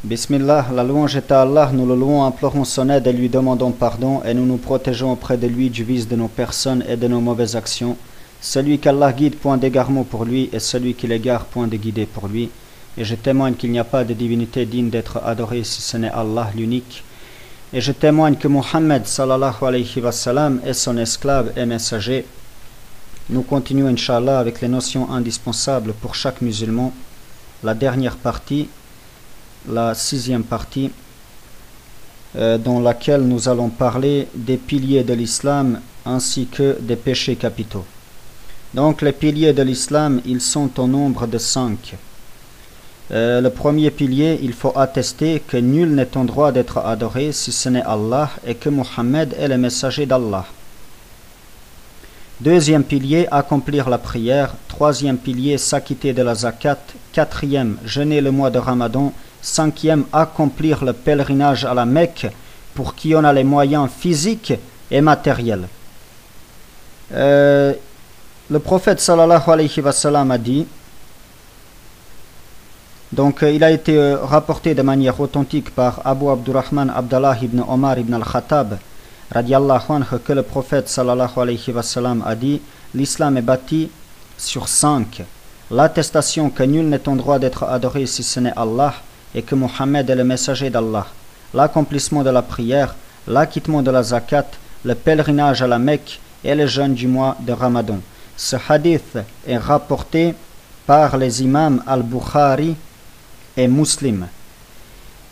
Bismillah, la louange est à Allah, nous le louons, implorons son aide et lui demandons pardon, et nous nous protégeons auprès de lui du vice de nos personnes et de nos mauvaises actions. Celui qu'Allah guide, point d'égarement pour lui, et celui qui l'égare, point de guider pour lui. Et je témoigne qu'il n'y a pas de divinité digne d'être adorée si ce n'est Allah l'unique. Et je témoigne que Muhammad sallallahu alayhi wa sallam est son esclave et messager. Nous continuons, Inch'Allah, avec les notions indispensables pour chaque musulman. La dernière partie, la sixième partie, dans laquelle nous allons parler des piliers de l'islam ainsi que des péchés capitaux. Donc les piliers de l'islam, ils sont au nombre de 5. Le premier pilier, il faut attester que nul n'est en droit d'être adoré si ce n'est Allah et que Muhammad est le messager d'Allah. Deuxième pilier, accomplir la prière. Troisième pilier, s'acquitter de la zakat. Quatrième, jeûner le mois de Ramadan. Cinquième, accomplir le pèlerinage à la Mecque pour qui on a les moyens physiques et matériels. Le prophète sallallahu alayhi wa sallam a dit, donc il a été rapporté de manière authentique par Abu Abdurrahman Abdallah ibn Omar ibn al-Khattab radiallahu anhu, que le prophète sallallahu alayhi wa sallam a dit: l'islam est bâti sur 5. L'attestation que nul n'est en droit d'être adoré si ce n'est Allah et que Muhammad est le messager d'Allah, l'accomplissement de la prière, l'acquittement de la zakat, le pèlerinage à la Mecque et le jeûne du mois de Ramadan. Ce hadith est rapporté par les imams Al-Bukhari et Muslim.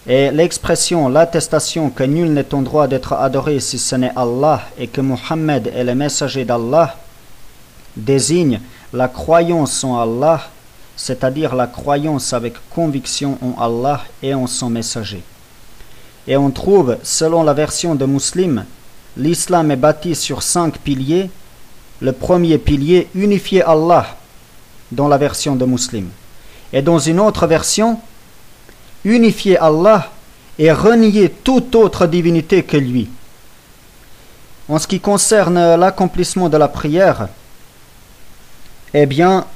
Et l'expression, l'attestation que nul n'est en droit d'être adoré si ce n'est Allah et que Muhammad est le messager d'Allah, désigne la croyance en Allah, c'est-à-dire la croyance avec conviction en Allah et en son messager. Et on trouve, selon la version de Muslim, l'islam est bâti sur 5 piliers. Le premier pilier, unifier Allah, dans la version de Muslim. Et dans une autre version, unifier Allah et renier toute autre divinité que lui. En ce qui concerne l'accomplissement de la prière, eh bien,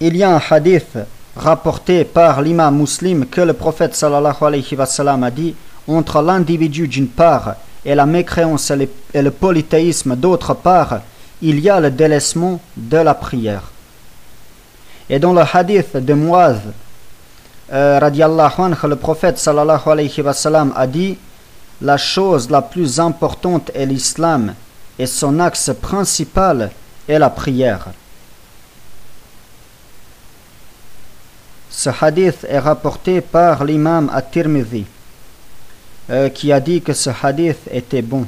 il y a un hadith rapporté par l'imam Muslim que le prophète sallallahu alayhi wa sallam a dit: entre l'individu d'une part et la mécréance et le polythéisme d'autre part, il y a le délaissement de la prière. Et dans le hadith de Muaz radiallahu anhu, le prophète sallallahu alayhi wa sallam a dit: la chose la plus importante est l'islam et son axe principal est la prière. Ce hadith est rapporté par l'imam At-Tirmidhi qui a dit que ce hadith était bon.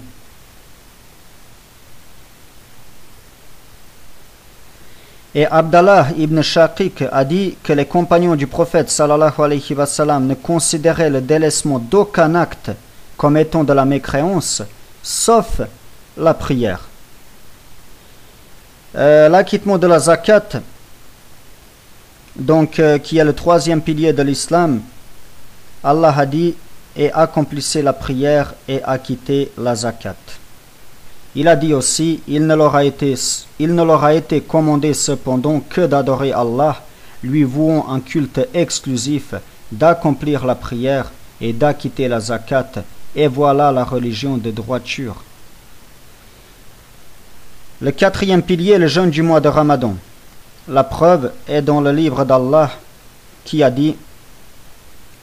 Et Abdallah ibn Shaqiq a dit que les compagnons du prophète sallallahu alayhi wa sallam ne considéraient le délaissement d'aucun acte comme étant de la mécréance, sauf la prière. L'acquittement de la zakat, donc qui est le troisième pilier de l'islam, Allah a dit: et accomplissez la prière et acquittez la zakat. Il a dit aussi: il ne leur a été commandé cependant que d'adorer Allah, lui vouant un culte exclusif, d'accomplir la prière et d'acquitter la zakat, et voilà la religion de droiture. Le quatrième pilier, le jeûne du mois de Ramadan. La preuve est dans le livre d'Allah qui a dit: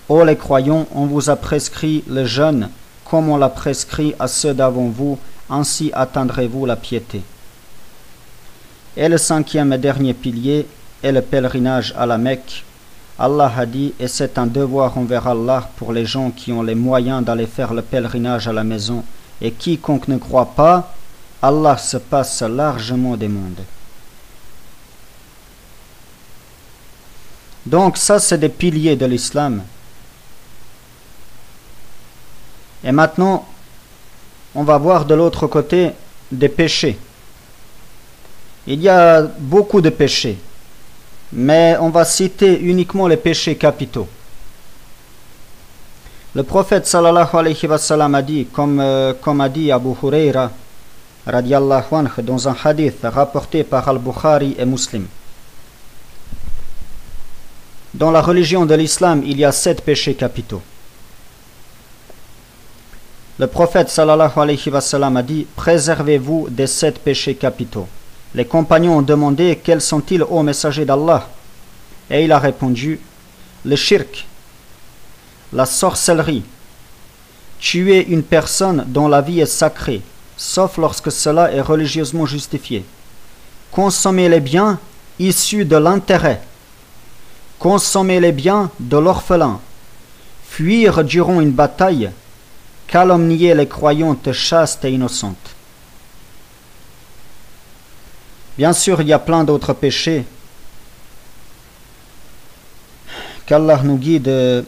ô les croyants, on vous a prescrit le jeûne comme on l'a prescrit à ceux d'avant vous, ainsi atteindrez-vous la piété. Et le cinquième et dernier pilier est le pèlerinage à la Mecque. Allah a dit: et c'est un devoir envers Allah pour les gens qui ont les moyens d'aller faire le pèlerinage à la maison, et quiconque ne croit pas, Allah se passe largement des mondes. Donc ça, c'est des piliers de l'islam. Et maintenant, on va voir de l'autre côté des péchés. Il y a beaucoup de péchés, mais on va citer uniquement les péchés capitaux. Le prophète sallallahu alayhi wa sallam a dit, comme a dit Abu Huraira radiallahu anhu dans un hadith rapporté par Al-Bukhari et Muslim: Dans la religion de l'islam, il y a 7 péchés capitaux. Le prophète sallallahu alayhi wa sallam a dit: préservez-vous des 7 péchés capitaux. Les compagnons ont demandé: quels sont-ils, ô messager d'Allah? Et il a répondu: le shirk, la sorcellerie, tuer une personne dont la vie est sacrée, sauf lorsque cela est religieusement justifié, consommer les biens issus de l'intérêt, consommer les biens de l'orphelin, fuir durant une bataille, calomnier les croyantes chastes et innocentes. Bien sûr, il y a plein d'autres péchés. Qu'Allah nous guide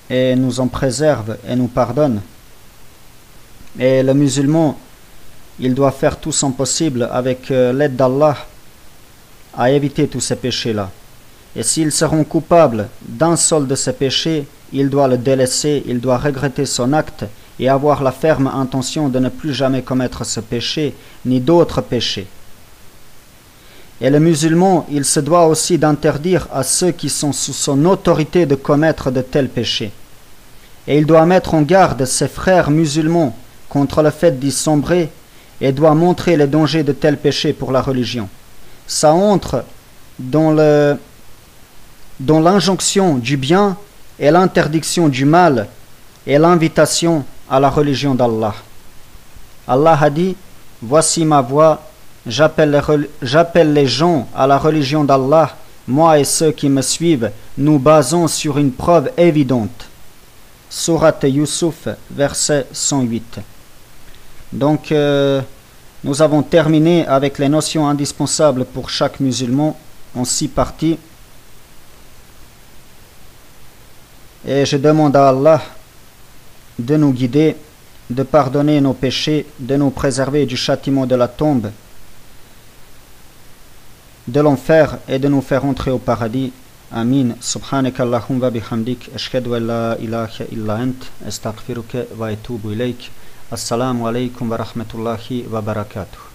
et nous en préserve et nous pardonne. Et le musulman, il doit faire tout son possible avec l'aide d'Allah à éviter tous ces péchés-là. Et s'ils seront coupables d'un seul de ces péchés, il doit le délaisser, il doit regretter son acte et avoir la ferme intention de ne plus jamais commettre ce péché, ni d'autres péchés. Et le musulman, il se doit aussi d'interdire à ceux qui sont sous son autorité de commettre de tels péchés. Et il doit mettre en garde ses frères musulmans contre le fait d'y sombrer et doit montrer les dangers de tels péchés pour la religion. Ça entre dans l'injonction du bien et l'interdiction du mal et l'invitation à la religion d'Allah. Allah a dit: voici ma voie, j'appelle les gens à la religion d'Allah, moi et ceux qui me suivent, nous basons sur une preuve évidente. Sourate Yusuf, verset 108. Donc, nous avons terminé avec les notions indispensables pour chaque musulman en 6 parties. Et je demande à Allah de nous guider, de pardonner nos péchés, de nous préserver du châtiment de la tombe, de l'enfer et de nous faire entrer au paradis. Amin. Subhanaka Allahumma bihamdik, ashhadu an la ilaha illa ant, astaghfiruka wa atubu ilayk. Assalamu alaikum wa rahmatullahi wa barakatuh.